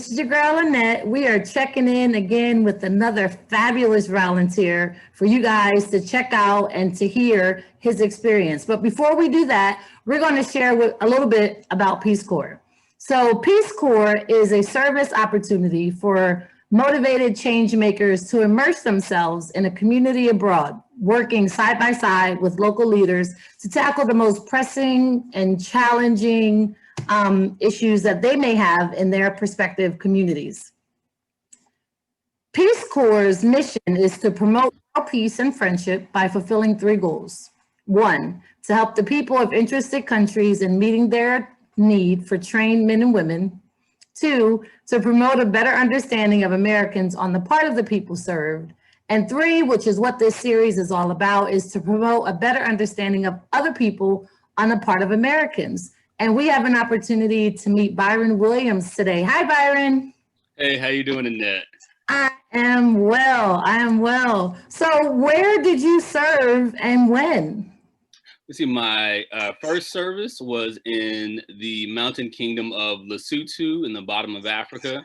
This is your girl Annette. We are checking in again with another fabulous volunteer for you guys to check out and to hear his experience. But before we do that, we're going to share a little bit about Peace Corps. So Peace Corps is a service opportunity for motivated change makers to immerse themselves in a community abroad, working side by side with local leaders to tackle the most pressing and challenging issues that they may have in their respective communities. Peace Corps' mission is to promote peace and friendship by fulfilling three goals. One, to help the people of interested countries in meeting their need for trained men and women. Two, to promote a better understanding of Americans on the part of the people served. And three, which is what this series is all about, is to promote a better understanding of other people on the part of Americans. And we have an opportunity to meet Byron Williams today. Hi, Byron. Hey, how you doing, Annette? I am well. I am well. So where did you serve and when? Let's see, my first service was in the mountain kingdom of Lesotho in the bottom of Africa.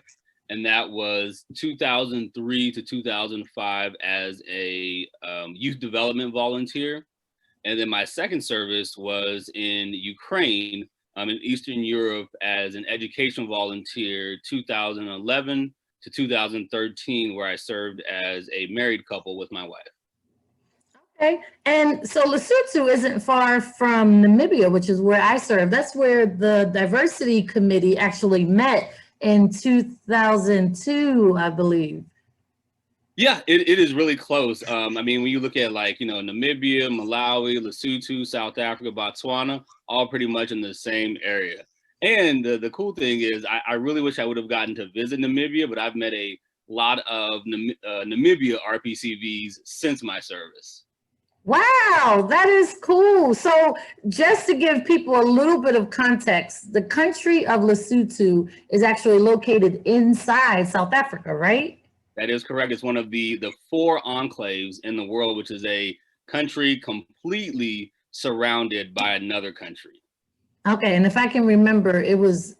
And that was 2003 to 2005 as a youth development volunteer. And then my second service was in Ukraine, in Eastern Europe as an education volunteer, 2011 to 2013, where I served as a married couple with my wife. Okay, and so Lesotho isn't far from Namibia, which is where I served. That's where the diversity committee actually met in 2002, I believe. Yeah, it is really close. I mean, when you look at Namibia, Malawi, Lesotho, South Africa, Botswana, all pretty much in the same area. And the cool thing is I really wish I would have gotten to visit Namibia, but I've met a lot of Namibia RPCVs since my service. Wow, that is cool. So just to give people a little bit of context, the country of Lesotho is actually located inside South Africa, right? That is correct. It's one of the four enclaves in the world, which is a country completely surrounded by another country. Okay, and if I can remember, it was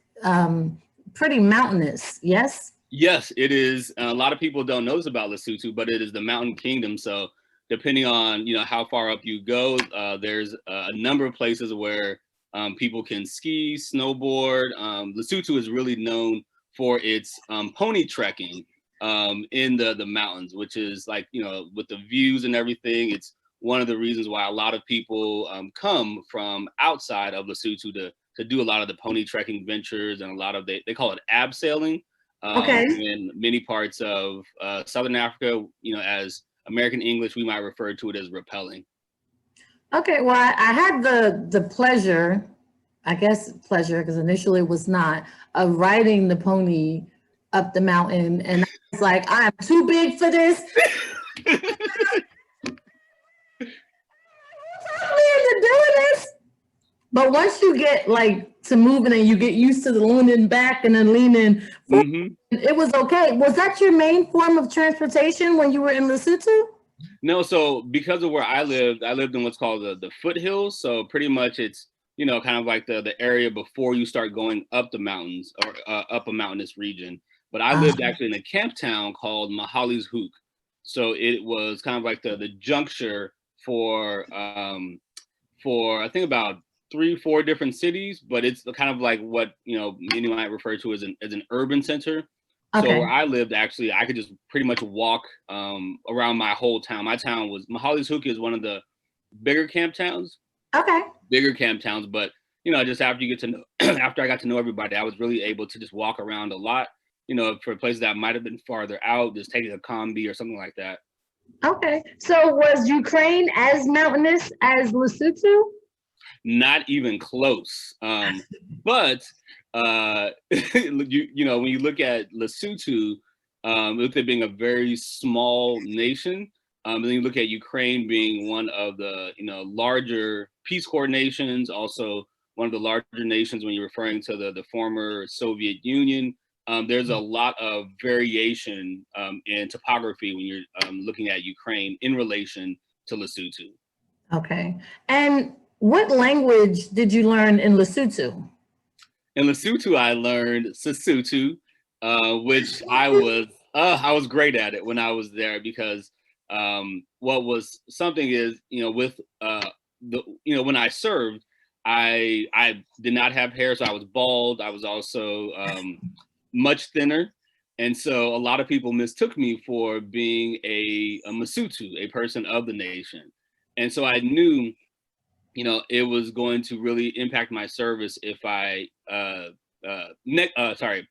pretty mountainous, yes? Yes, it is. A lot of people don't know this about Lesotho, but it is the mountain kingdom. So depending on how far up you go, there's a number of places where people can ski, snowboard. Lesotho is really known for its pony trekking in the mountains, which is with the views and everything. It's one of the reasons why a lot of people come from outside of Lesotho to do a lot of the pony trekking ventures and a lot of they call it abseiling. Okay. In many parts of Southern Africa, as American English, we might refer to it as rappelling. Okay, well, I had the pleasure, because initially it was not, of riding the pony up the mountain, and I was like, I am too big for this. To do this. But once you get to moving and you get used to the leaning back and then leaning forward, it was okay. Was that your main form of transportation when you were in Lesotho? No, so because of where I lived in what's called the foothills. So pretty much it's kind of like the area before you start going up the mountains or up a mountainous region. But I lived actually in a camp town called Mahali's-Hoek. So it was kind of like the juncture for I think about 3-4 different cities, but it's kind of like what many might refer to as an urban center. Okay. So where I lived, actually, I could just pretty much walk around my whole town. My town was Mahali's-Hoek is one of the bigger camp towns. Okay. Bigger camp towns, but just after you get to know, after I got to know everybody, I was really able to just walk around a lot. For places that might have been farther out, just taking a combi or something like that. Okay. So was Ukraine as mountainous as Lesotho? Not even close. But when you look at Lesotho, look at being a very small nation. And then you look at Ukraine being one of the larger Peace Corps nations, also one of the larger nations when you're referring to the former Soviet Union. There's a lot of variation in topography when you're looking at Ukraine in relation to Lesotho. Okay. And what language did you learn in Lesotho? In Lesotho, I learned Sesotho. which I was great at it when I was there because what was something is, with when I served, I did not have hair, so I was bald. I was also much thinner. And so a lot of people mistook me for being a Masutu, a person of the nation. And so I knew, it was going to really impact my service if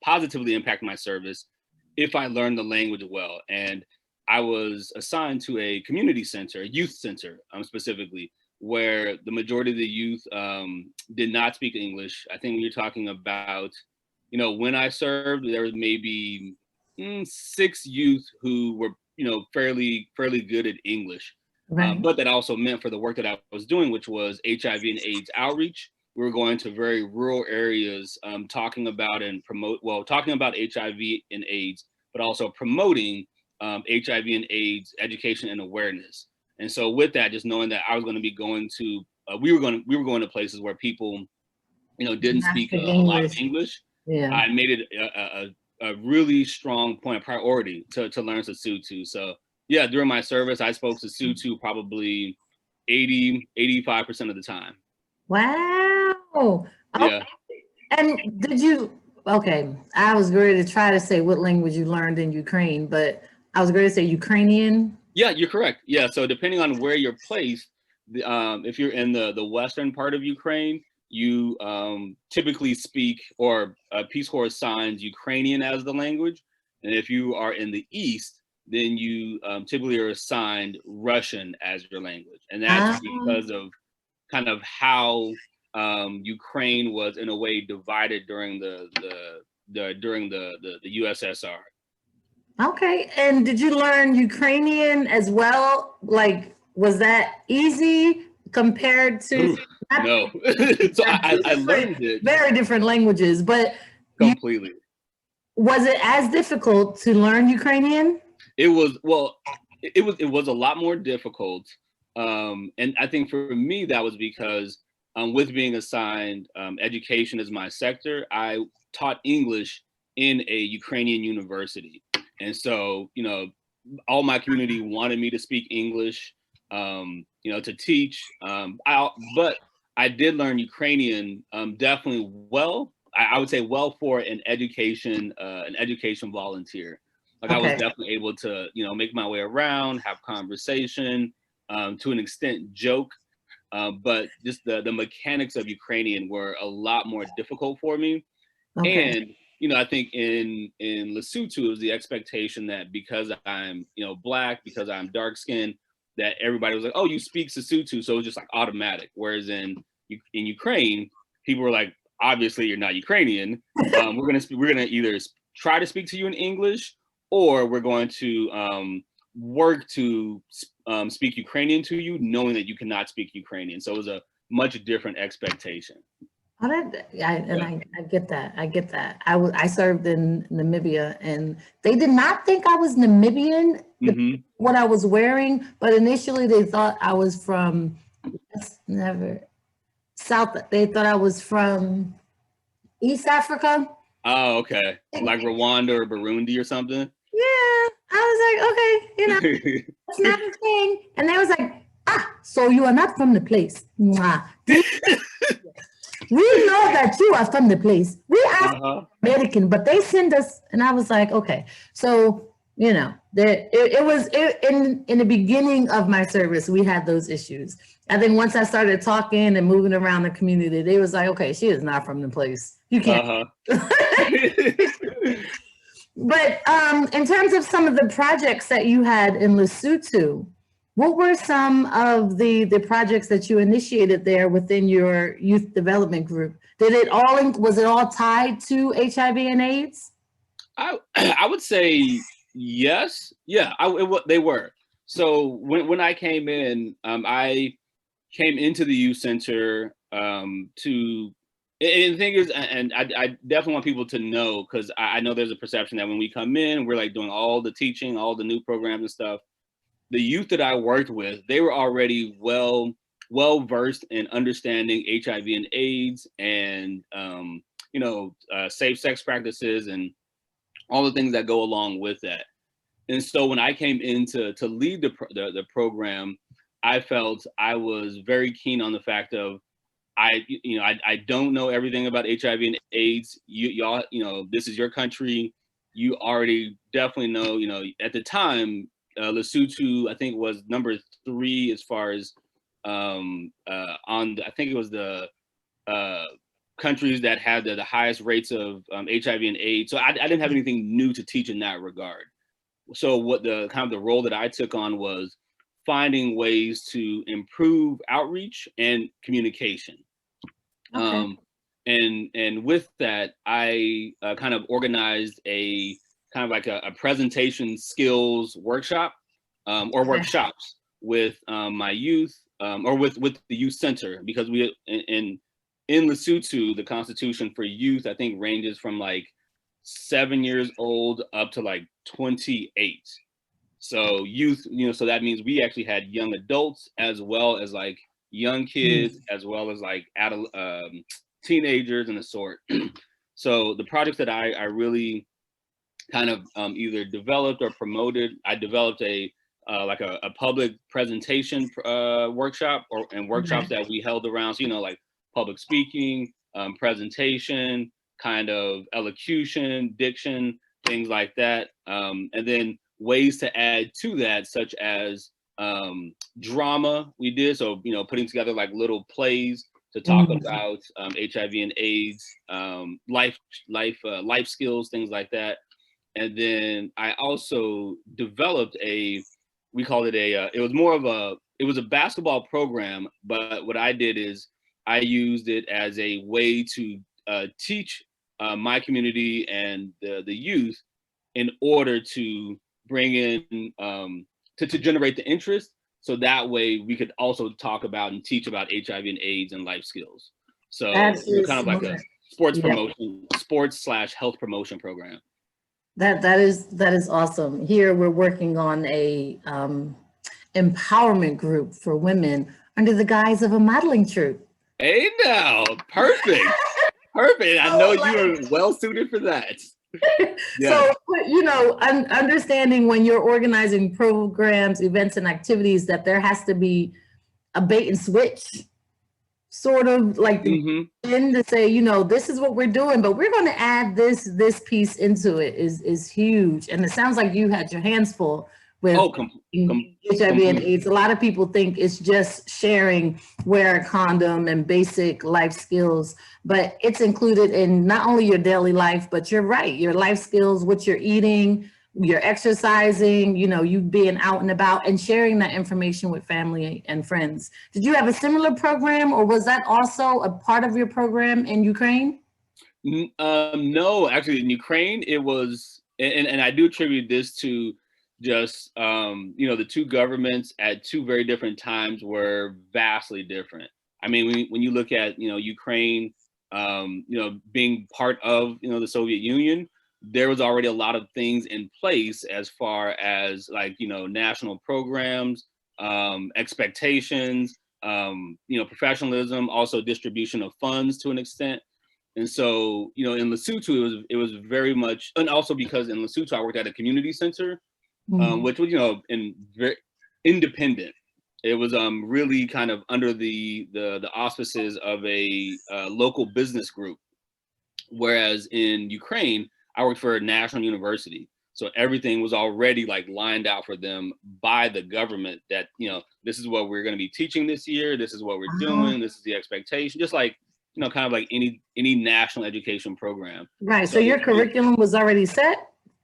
positively impact my service if I learned the language well. And I was assigned to a community center, a youth center specifically, where the majority of the youth did not speak English. I think when you're talking about, when I served, there was maybe 6 youth who were, fairly good at English. Right. But that also meant for the work that I was doing, which was HIV and AIDS outreach. We were going to very rural areas, talking about HIV and AIDS, but also promoting HIV and AIDS education and awareness. And so with that, just knowing that I was going to be going to, we were going to places where people, didn't speak a lot of English. Yeah. I made it a really strong point of priority to learn Sesotho. So yeah, during my service, I spoke Sesotho probably 85% of the time. Wow. Yeah. And I was ready to try to say what language you learned in Ukraine, but I was going to say Ukrainian. Yeah, you're correct. Yeah, so depending on where you're placed, if you're in the western part of Ukraine, you typically speak, or Peace Corps assigns Ukrainian as the language. And if you are in the east, then you typically are assigned Russian as your language. And that's because of kind of how Ukraine was in a way divided during the USSR. Okay. And did you learn Ukrainian as well? Like, was that easy compared to? No. So I learned it. Very different languages, but completely. Was it as difficult to learn Ukrainian? It was a lot more difficult. And I think for me, that was because with being assigned education as my sector, I taught English in a Ukrainian university. And so, all my community wanted me to speak English, to teach. But I did learn Ukrainian definitely well. I would say well for an education volunteer. Like I was definitely able to, make my way around, have conversation, to an extent joke. But just the mechanics of Ukrainian were a lot more difficult for me. And I think in Lesotho, it was the expectation that because I'm, Black, because I'm dark skinned, that everybody was like, oh, you speak Sesotho. So it was just like automatic. Whereas in Ukraine, people were like, obviously you're not Ukrainian. We're gonna either try to speak to you in English, or we're going to work to speak Ukrainian to you, knowing that you cannot speak Ukrainian. So it was a much different expectation. I get that. I get that. I served in Namibia, and they did not think I was Namibian, what I was wearing, but initially they thought I was from South. They thought I was from East Africa. Oh, okay. Like Rwanda or Burundi or something? Yeah. I was like, okay, that's not a thing. And they was like, so you are not from the place. Mwah. We know that you are from the place. We are American, but they send us, and I was like, okay. So, it was in the beginning of my service, we had those issues. I think once I started talking and moving around the community, they was like, okay, she is not from the place. You can't. But in terms of some of the projects that you had in Lesotho, what were some of the projects that you initiated there within your youth development group? Was it all tied to HIV and AIDS? I would say yes. Yeah, they were. So when I came in, I came into the youth center and the thing is, and I definitely want people to know, because I know there's a perception that when we come in, we're like doing all the teaching, all the new programs and stuff. The youth that I worked with, they were already well versed in understanding HIV and AIDS and safe sex practices and all the things that go along with that. And so when I came in to lead the program, I felt I was very keen on the fact of I don't know everything about HIV and AIDS. Y'all, this is your country. You already definitely know, at the time, Lesotho, I think, was number 3 as far as I think it was the uh, countries that had the highest rates of HIV and AIDS. So I didn't have anything new to teach in that regard. So what the kind of the role that I took on was finding ways to improve outreach and communication. Okay. And with that, I kind of organized a kind of like a presentation skills workshop or Okay. workshops with my youth or with the youth center, because we in Lesotho, the constitution for youth, I think, ranges from like 7 years old up to like 28. So youth, so that means we actually had young adults as well as like young kids, as well as like teenagers and the sort. So the projects that I really kind of either developed or promoted, I developed a like a public presentation workshop and workshops that we held around, so, like public speaking, presentation, kind of elocution, diction, things like that. And then ways to add to that, such as drama we did. So, putting together like little plays to talk about HIV and AIDS, life skills, things like that. And then I also developed we called it it was a basketball program, but what I did is I used it as a way to teach my community and the youth in order to bring in to generate the interest, so that way we could also talk about and teach about HIV and AIDS and life skills. So kind of like a sports promotion, sports/health promotion program. That is awesome. Here we're working on a empowerment group for women under the guise of a modeling troupe. Hey now, perfect. Perfect. I know you are well suited for that. So, understanding when you're organizing programs, events, and activities, that there has to be a bait and switch, sort of like to say, this is what we're doing, but we're going to add this piece into it is huge. And it sounds like you had your hands full with HIV and AIDS. A lot of people think it's just sharing, wear a condom and basic life skills, but it's included in not only your daily life, but you're right, your life skills, what you're eating, you're exercising, you being out and about and sharing that information with family and friends. Did you have a similar program, or was that also a part of your program in Ukraine? No, actually in Ukraine, it was, and I do attribute this to just, the two governments at two very different times were vastly different. I mean, when you look at, Ukraine, being part of, the Soviet Union, there was already a lot of things in place as far as like, national programs, expectations, professionalism, also distribution of funds to an extent. And so, in Lesotho, it was very much, and also because in Lesotho, I worked at a community center, which was, very independent. It was really kind of under the auspices of a local business group. Whereas in Ukraine, I worked for a national university. So everything was already like lined out for them by the government that, this is what we're going to be teaching this year. This is what we're doing. This is the expectation. Just like, kind of like any national education program. Right. So your curriculum was already set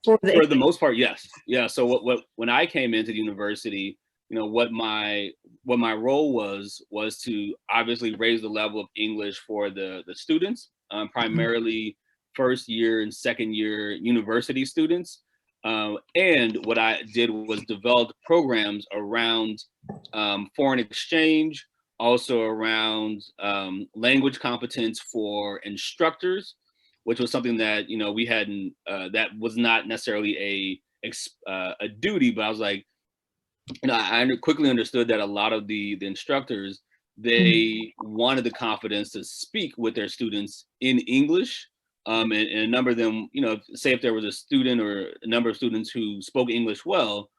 for the most part. Yes. Yeah. So when I came into the university, what my role was to obviously raise the level of English for the students, primarily first year and second year university students. And what I did was develop programs around foreign exchange, also around language competence for instructors, which was something that, we hadn't, that was not necessarily a duty, but I was like, I quickly understood that a lot of the instructors, they wanted the confidence to speak with their students in English, And a number of them, say if there was a student or a number of students who spoke English well,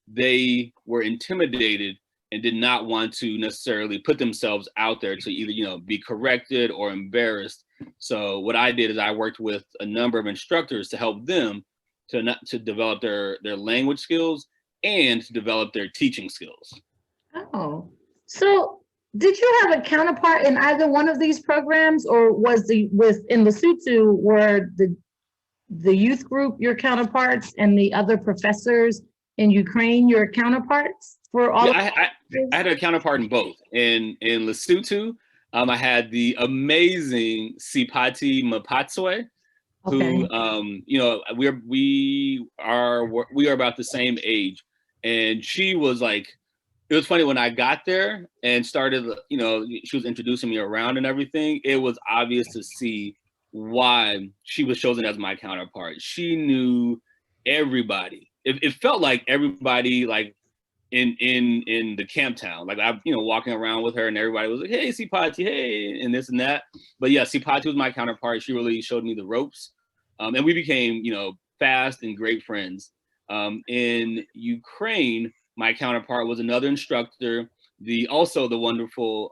they were intimidated and did not want to necessarily put themselves out there to either, be corrected or embarrassed. So what I did is I worked with a number of instructors to help them to develop their language skills and to develop their teaching skills. Oh, so did you have a counterpart in either one of these programs, or was in Lesotho were the youth group your counterparts and the other professors in Ukraine your counterparts for all? Yeah, I had a counterpart in both. In Lesotho, I had the amazing Sipati Mapatswe, who we are about the same age, and she was like, it was funny when I got there and started, she was introducing me around and everything. It was obvious to see why she was chosen as my counterpart. She knew everybody. It felt like everybody, like in the camp town. Like I, walking around with her and everybody was like, "Hey, Sipati, hey," and this and that. But yeah, Sipati was my counterpart. She really showed me the ropes, and we became, fast and great friends. In Ukraine, my counterpart was another instructor, the wonderful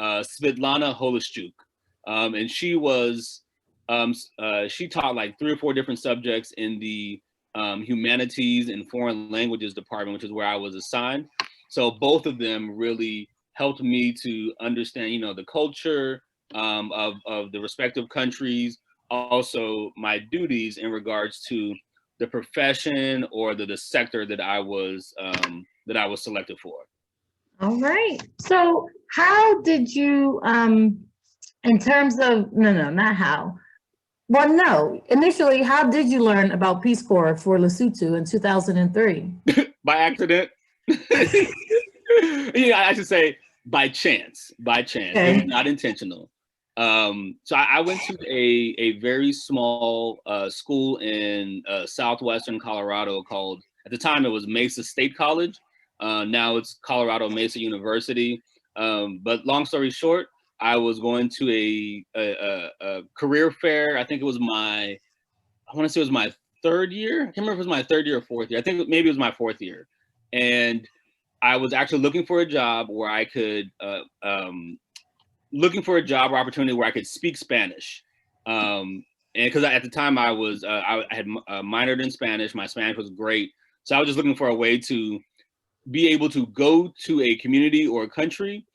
Svetlana Holoshchuk. And she was, she taught like 3 or 4 different subjects in the humanities and foreign languages department, which is where I was assigned. So both of them really helped me to understand, the culture of the respective countries, also my duties in regards to the profession or the sector that I was selected for. All right. So how did you, in terms of, not how. Well, no, initially, how did you learn about Peace Corps for Lesotho in 2003? By accident. Yeah, I should say by chance. Okay. It was not intentional. So I went to a very small school in southwestern Colorado called, at the time it was Mesa State College. Now it's Colorado Mesa University. But long story short, I was going to a career fair. I think it was I want to say it was my 3rd year. I can't remember if it was my 3rd year or 4th year. I think maybe it was my 4th year. And I was actually looking for a job where I could, looking for a job or opportunity where I could speak Spanish. And because at the time I had minored in Spanish, my Spanish was great. So I was just looking for a way to be able to go to a community or a country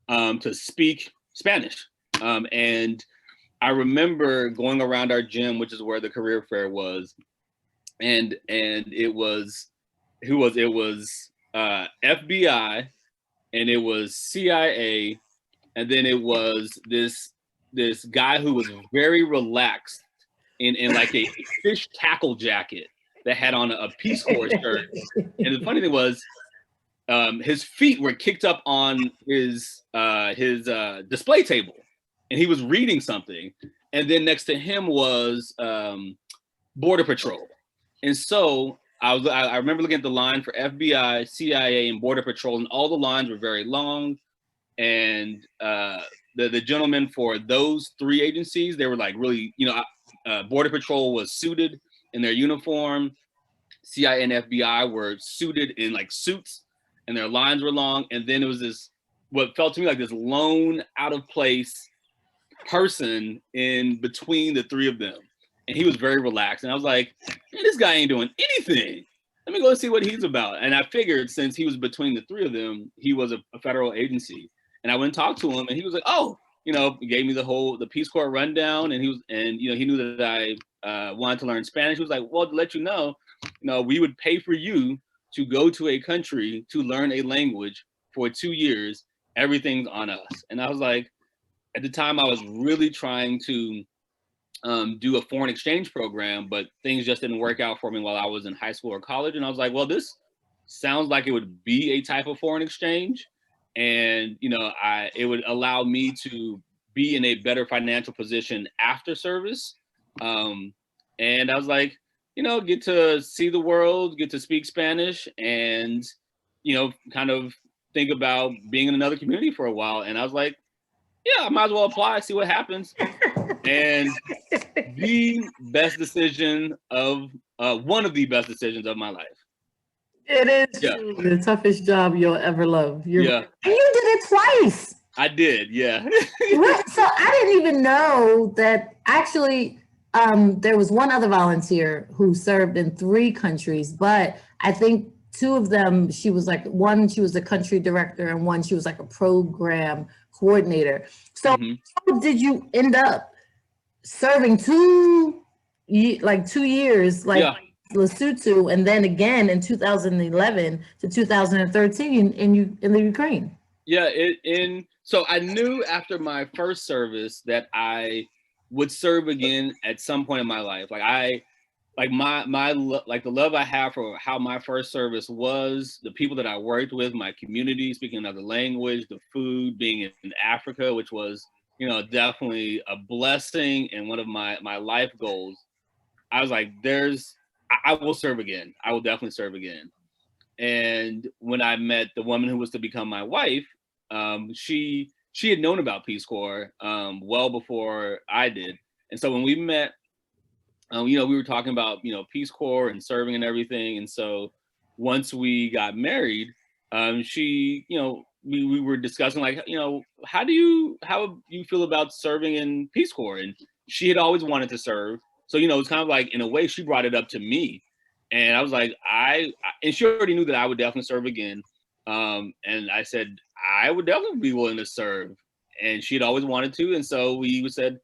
to speak Spanish. And I remember going around our gym, which is where the career fair was, and it was FBI, and it was CIA, and then it was this guy who was very relaxed in like a fish tackle jacket that had on a Peace Corps shirt. And the funny thing was, his feet were kicked up on his display table, and he was reading something. And then next to him was Border Patrol. And so I remember looking at the line for FBI, CIA, and Border Patrol, and all the lines were very long. And the gentlemen for those 3 agencies, they were like really, Border Patrol was suited in their uniform. CIA and FBI were suited in like suits, and their lines were long. And then it was this, what felt to me like this lone, out of place person in between the 3 of them. And he was very relaxed. And I was like, man, this guy ain't doing anything. Let me go and see what he's about. And I figured since he was between the 3 of them, he was a federal agency. And I went and talked to him, and he was like, oh, he gave me the Peace Corps rundown. And he knew that I wanted to learn Spanish. He was like, well, to let you know, we would pay for you to go to a country to learn a language for 2 years. Everything's on us. And I was like, at the time I was really trying to do a foreign exchange program, but things just didn't work out for me while I was in high school or college. And I was like, well, this sounds like it would be a type of foreign exchange. And, it would allow me to be in a better financial position after service. And I was like, get to see the world, get to speak Spanish, and, kind of think about being in another community for a while. And I was like, yeah, I might as well apply, see what happens. And the best decision of one of the best decisions of my life. It is Yeah. truly the toughest job you'll ever love. Yeah. And you did it twice. I did, yeah. What? So I didn't even know that actually there was one other volunteer who served in 3 countries, but I think 2 of them, she was like, one, she was the country director, and one, she was like a program coordinator. So how did you end up serving 2 years, like Yeah. Lesotho, and then again in 2011 to 2013 in the Ukraine? Yeah, so I knew after my first service that I would serve again at some point in my life. Like the love I have for how my first service was, the people that I worked with, my community, speaking another language, the food, being in Africa, which was, definitely a blessing and one of my life goals. I was like, I will serve again. I will definitely serve again. And when I met the woman who was to become my wife, she had known about Peace Corps well before I did. And so when we met, we were talking about, Peace Corps and serving and everything. And so once we got married, she, we were discussing like, how do you feel about serving in Peace Corps? And she had always wanted to serve. So, it's kind of like, in a way, she brought it up to me. And I was like, and she already knew that I would definitely serve again. And I said, I would definitely be willing to serve. And she had always wanted to. And so we said,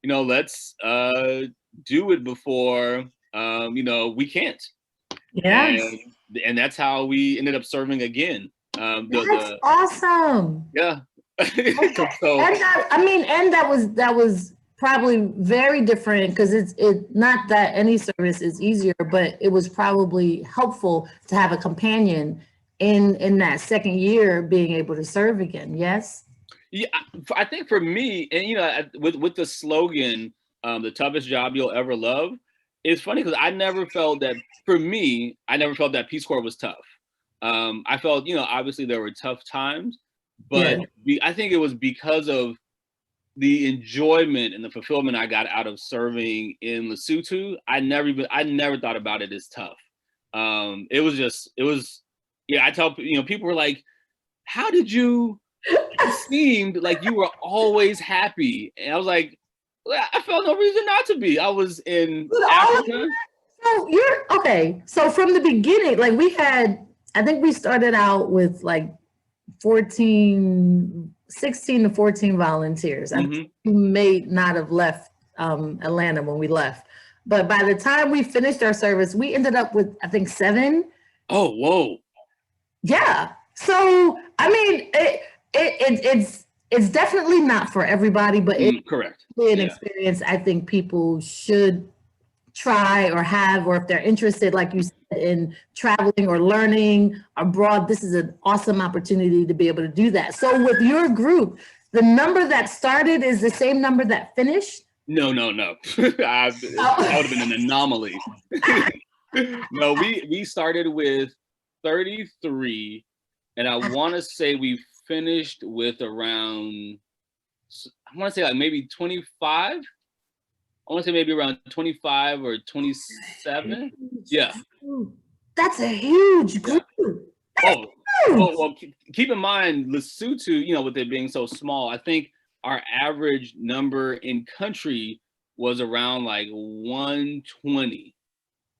let's do it before, we can't. Yes. And that's how we ended up serving again. That's awesome. Yeah. So, and that was probably very different, because it's not that any service is easier, but it was probably helpful to have a companion in that second year being able to serve again. Yes. Yeah, I think for me, and with the slogan, the toughest job you'll ever love, it's funny because I never felt that Peace Corps was tough. I felt, obviously there were tough times, but I think it was because of the enjoyment and the fulfillment I got out of serving in Lesotho. I never thought about it as tough. I tell people were like, how did you? It seemed like you were always happy, and I was like, well, I felt no reason not to be. I was in Africa. So you're okay. So from the beginning, like I think we started out with like 16 to 14 volunteers. I think we may not have left Atlanta when we left, but by the time we finished our service, we ended up with, I think, 7. Oh, whoa. Yeah. So I mean, it's definitely not for everybody, but it's correct. An experience I think people should try or have, or if they're interested, like you said, in traveling or learning abroad, this is an awesome opportunity to be able to do that. So with your group, the number that started is the same number that finished? No. That would have been an anomaly. No, we started with 33, and I want to say we finished with around, I want to say like maybe 25. I want to say maybe around 25 or 27. Yeah. That's a huge group. Yeah. Well, keep in mind, Lesotho, with it being so small, I think our average number in country was around like 120.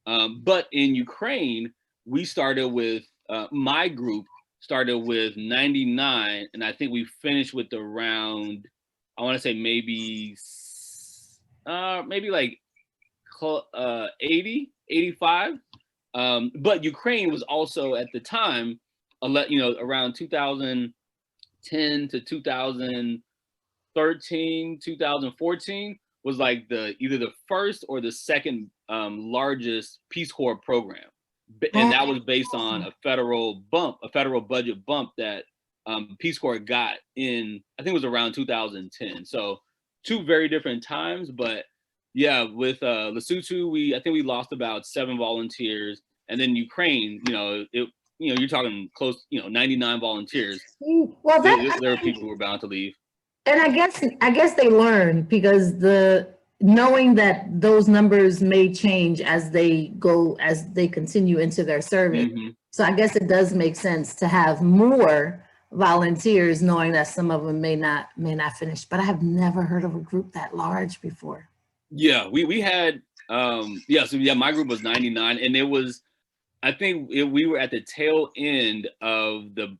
But in Ukraine, we started with, my group started with 99, and I think we finished with around, I want to say maybe like 80, 85. But Ukraine was also at the time, around 2010 to 2013, 2014 was like either the first or the second largest Peace Corps program. And that was based on a federal budget bump that Peace Corps got in, I think it was around 2010. So 2 very different times, but yeah, with Lesotho, I think we lost about 7 volunteers, and then Ukraine, you're talking close, 99 volunteers. Well, there were people who were bound to leave. And I guess they learn because knowing that those numbers may change as they continue into their service. Hmm. So I guess it does make sense to have more volunteers, knowing that some of them may not finish. But I have never heard of a group that large before. Yeah, we had my group was 99, and it was, I think we were at the tail end of the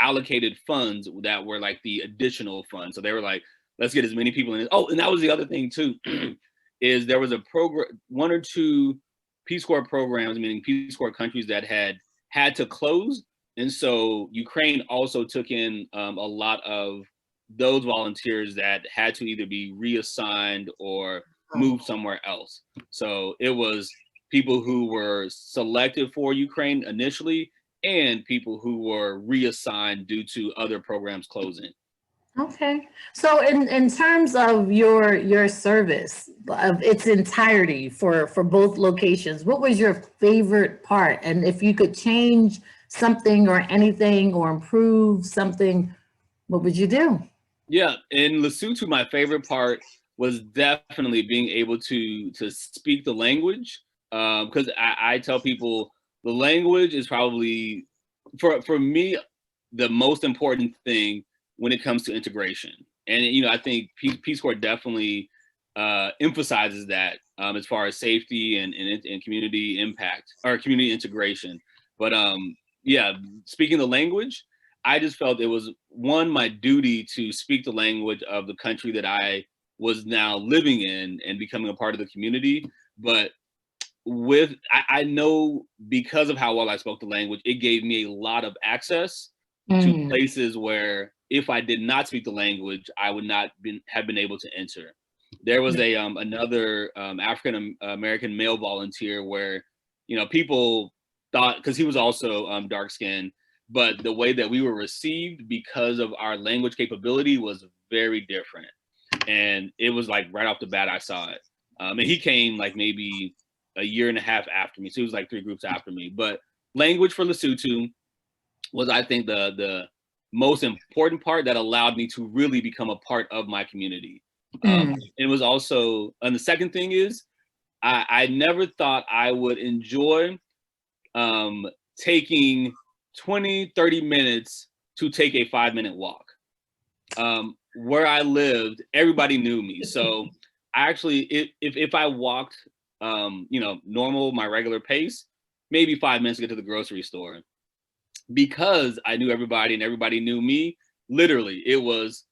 allocated funds that were like the additional funds. So they were like, let's get as many people in. Oh, and that was the other thing too, is there was a program, one or two Peace Corps programs, meaning Peace Corps countries that had to close, and so Ukraine also took in a lot of those volunteers that had to either be reassigned or moved somewhere else. So it was people who were selected for Ukraine initially and people who were reassigned due to other programs closing. Okay. So in terms of your service of its entirety for both locations, what was your favorite part? And if you could change something or anything or improve something, what would you do? Yeah, in Lesotho, my favorite part was definitely being able to speak the language. Because I tell people the language is probably for me the most important thing when it comes to integration. And I think Peace Corps definitely emphasizes that as far as safety and community impact or community integration. But yeah, speaking the language, I just felt it was one, my duty to speak the language of the country that I was now living in and becoming a part of the community. But I know because of how well I spoke the language, it gave me a lot of access to Mm, places where if I did not speak the language, I would not have been able to enter. There was another African American male volunteer where people thought, because he was also dark skinned, but the way that we were received because of our language capability was very different, and it was like right off the bat I saw it. And he came like maybe a year and a half after me, so he was like 3 groups after me. But language for Lesotho was, I think, the most important part that allowed me to really become a part of my community. mm, It was also, and the second thing is, I never thought I would enjoy taking 20-30 minutes to take a 5-minute walk. Where I lived, everybody knew me. So I actually, if I walked, normal, my regular pace, maybe 5 minutes to get to the grocery store. Because I knew everybody and everybody knew me, literally, it was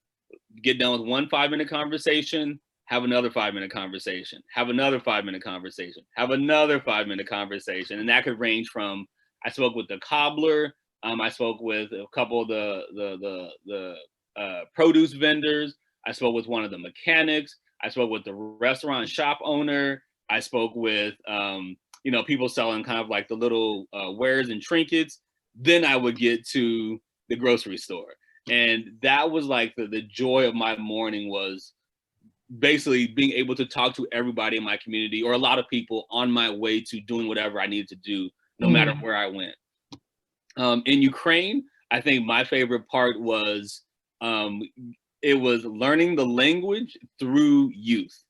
get done with one 5-minute conversation, have another 5-minute conversation, have another 5-minute conversation, have another 5-minute conversation. And that could range from, I spoke with the cobbler, I spoke with a couple of the produce vendors, I spoke with one of the mechanics, I spoke with the restaurant shop owner, I spoke with people selling kind of like the little wares and trinkets. Then I would get to the grocery store. And that was like the joy of my morning, was basically being able to talk to everybody in my community, or a lot of people, on my way to doing whatever I needed to do, no matter mm, where I went. In Ukraine, I think my favorite part was it was learning the language through youth.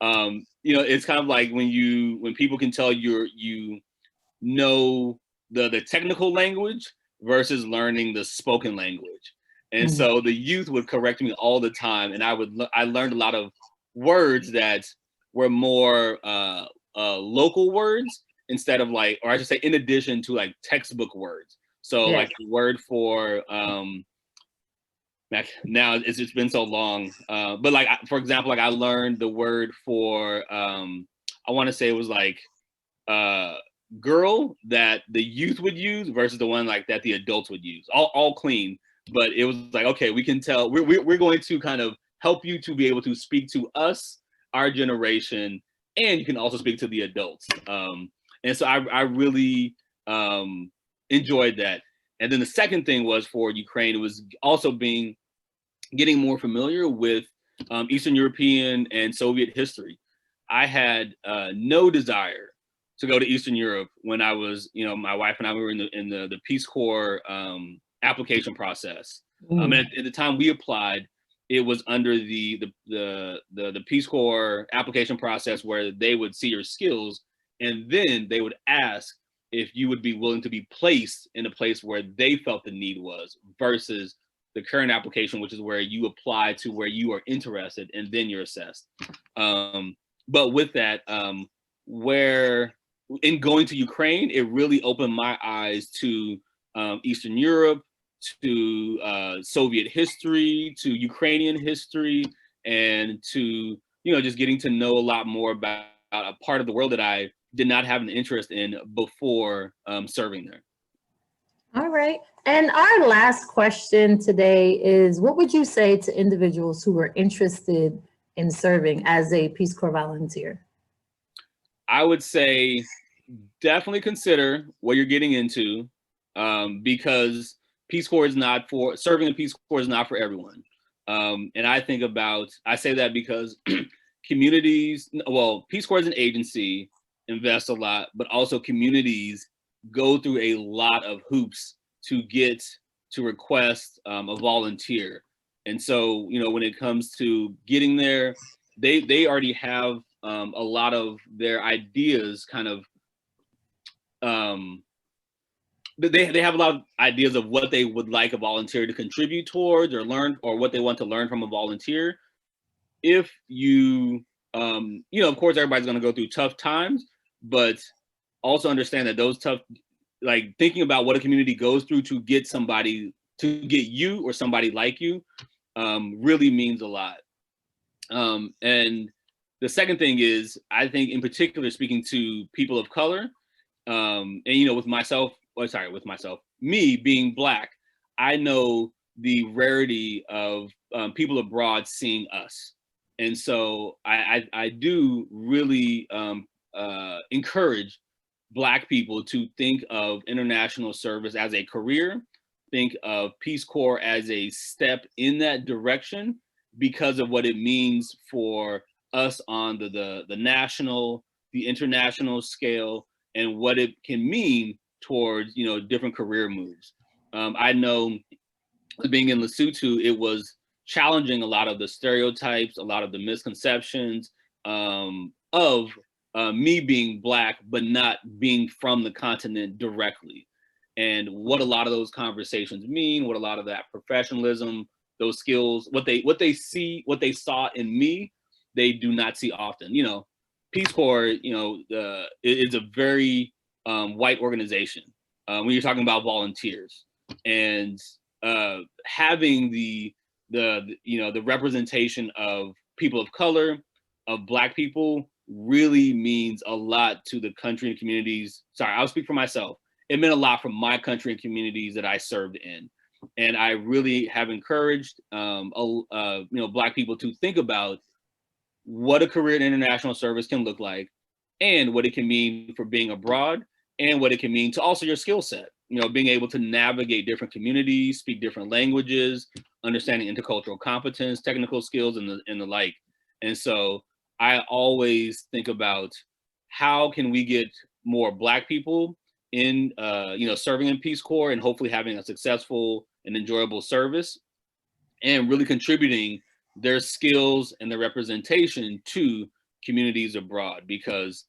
It's kind of like when people can tell you know the technical language versus learning the spoken language. And mm. so the youth would correct me all the time, and I learned a lot of words that were more local words, instead of like, or I should say, in addition to like textbook words. So Yes. like the word for now it's been so long, but like for example, like I learned the word for I want to say it was like girl that the youth would use versus the one like that the adults would use, all clean. But it was like, okay, we can tell we're going to kind of help you to be able to speak to us, our generation, and you can also speak to the adults. And so I really enjoyed that. And then the second thing was for Ukraine, it was also getting more familiar with Eastern European and Soviet history. I had no desire to go to Eastern Europe when I was, my wife and I were in the Peace Corps application process. At the time we applied, it was under the Peace Corps application process where they would see your skills, and then they would ask if you would be willing to be placed in a place where they felt the need was, versus the current application, which is where you apply to where you are interested and then you're assessed. But with that, where in going to Ukraine, it really opened my eyes to Eastern Europe, to Soviet history, to Ukrainian history, and to, just getting to know a lot more about a part of the world that I did not have an interest in before serving there. All right. And our last question today is, what would you say to individuals who are interested in serving as a Peace Corps volunteer? I would say definitely consider what you're getting into, because Peace Corps is not for, serving in Peace Corps is not for everyone. And I say that because communities, Peace Corps as an agency invests a lot, but also communities go through a lot of hoops to get to request a volunteer. And so, when it comes to getting there, they already have a lot of their ideas kind of, they have a lot of ideas of what they would like a volunteer to contribute towards or learn, or what they want to learn from a volunteer. If you, of course, everybody's going to go through tough times, but also understand that those tough, like thinking about what a community goes through to get somebody, to get you or somebody like you, really means a lot. And the second thing is, I think in particular, speaking to people of color, and me being Black, I know the rarity of people abroad seeing us. And so I do really encourage Black people to think of international service as a career, think of Peace Corps as a step in that direction, because of what it means for us on the national, the international scale, and what it can mean towards, different career moves. I know being in Lesotho, it was challenging a lot of the stereotypes, a lot of the misconceptions of me being Black, but not being from the continent directly. And what a lot of those conversations mean, what a lot of that professionalism, those skills, what they saw in me, they do not see often. Peace Corps, is a very white organization when you're talking about volunteers, and having the representation of people of color, of Black people, really means a lot to the country and communities. Sorry, I'll speak for myself. It meant a lot for my country and communities that I served in. And I really have encouraged, Black people to think about what a career in international service can look like, and what it can mean for being abroad, and what it can mean to also your skill set. Being able to navigate different communities, speak different languages, understanding intercultural competence, technical skills, and the like. And so I always think about how can we get more Black people in, serving in Peace Corps, and hopefully having a successful and enjoyable service, and really contributing their skills and their representation to communities abroad. Because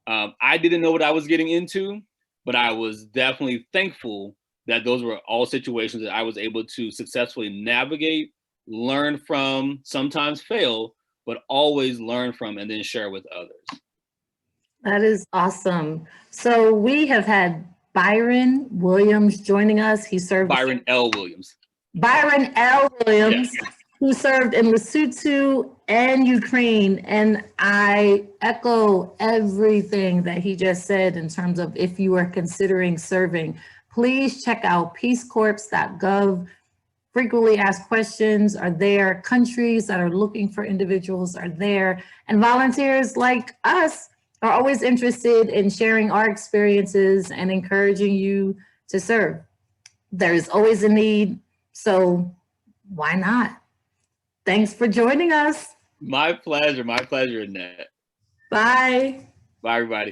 I didn't know what I was getting into, but I was definitely thankful that those were all situations that I was able to successfully navigate, learn from, sometimes fail, but always learn from, and then share with others. That is awesome. So we have had Byron Williams joining us. He served. Byron L. Williams. Byron L. Williams, yes. Who served in Lesotho and Ukraine. And I echo everything that he just said in terms of, if you are considering serving, please check out peacecorps.gov. Frequently asked questions are there. Countries that are looking for individuals are there. And volunteers like us are always interested in sharing our experiences and encouraging you to serve. There is always a need, so why not? Thanks for joining us. My pleasure, Annette. Bye. Bye, everybody.